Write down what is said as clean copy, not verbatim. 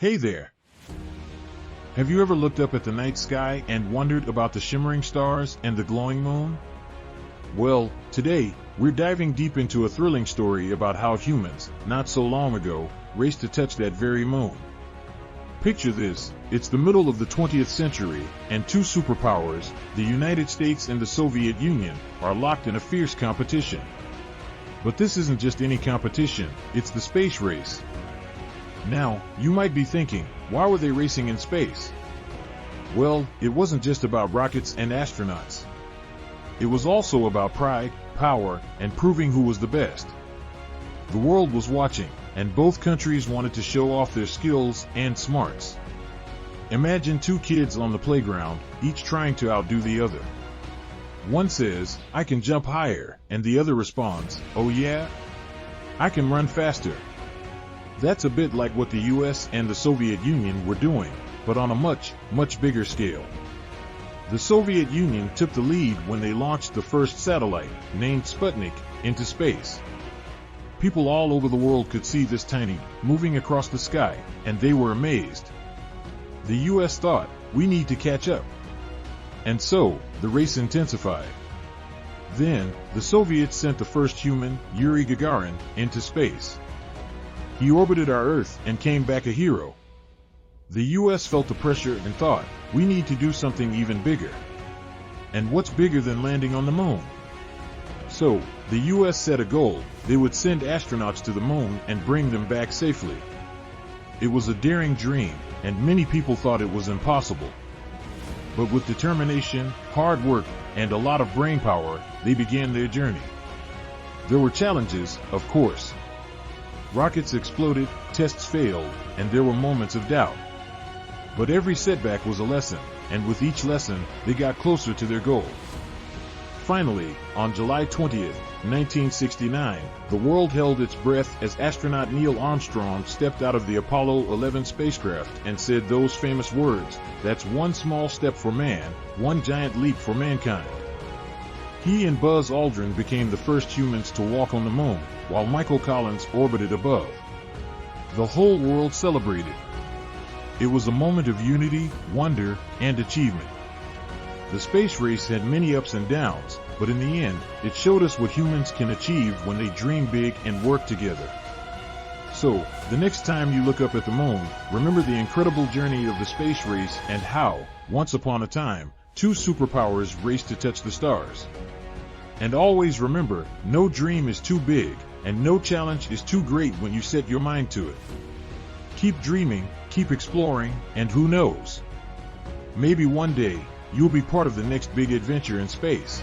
Hey there! Have you ever looked up at the night sky and wondered about the shimmering stars and the glowing moon? Well, today, we're diving deep into a thrilling story about how humans, not so long ago, raced to touch that very moon. Picture this, it's the middle of the 20th century, and two superpowers, the United States and the Soviet Union, are locked in a fierce competition. But this isn't just any competition, it's the space race. Now, you might be thinking, why were they racing in space? Well, it wasn't just about rockets and astronauts. It was also about pride, power, and proving who was the best. The world was watching, and both countries wanted to show off their skills and smarts. Imagine two kids on the playground, each trying to outdo the other. One says, "I can jump higher," and the other responds, "Oh yeah? I can run faster." That's a bit like what the US and the Soviet Union were doing, but on a much, much bigger scale. The Soviet Union took the lead when they launched the first satellite, named Sputnik, into space. People all over the world could see this tiny, moving across the sky, and they were amazed. The US thought, we need to catch up. And so, the race intensified. Then, the Soviets sent the first human, Yuri Gagarin, into space. He orbited our Earth and came back a hero. The US felt the pressure and thought, we need to do something even bigger. And what's bigger than landing on the moon? So, the US set a goal, they would send astronauts to the moon and bring them back safely. It was a daring dream, and many people thought it was impossible. But with determination, hard work, and a lot of brain power, they began their journey. There were challenges, of course. Rockets exploded, tests failed, and there were moments of doubt. But every setback was a lesson, and with each lesson, they got closer to their goal. Finally, on July 20th, 1969, the world held its breath as astronaut Neil Armstrong stepped out of the Apollo 11 spacecraft and said those famous words, "That's one small step for man, one giant leap for mankind." He and Buzz Aldrin became the first humans to walk on the moon, while Michael Collins orbited above. The whole world celebrated. It was a moment of unity, wonder, and achievement. The space race had many ups and downs, but in the end, it showed us what humans can achieve when they dream big and work together. So, the next time you look up at the moon, remember the incredible journey of the space race and how, once upon a time, two superpowers raced to touch the stars. And always remember, no dream is too big, and no challenge is too great when you set your mind to it. Keep dreaming, keep exploring, and who knows? Maybe one day, you'll be part of the next big adventure in space.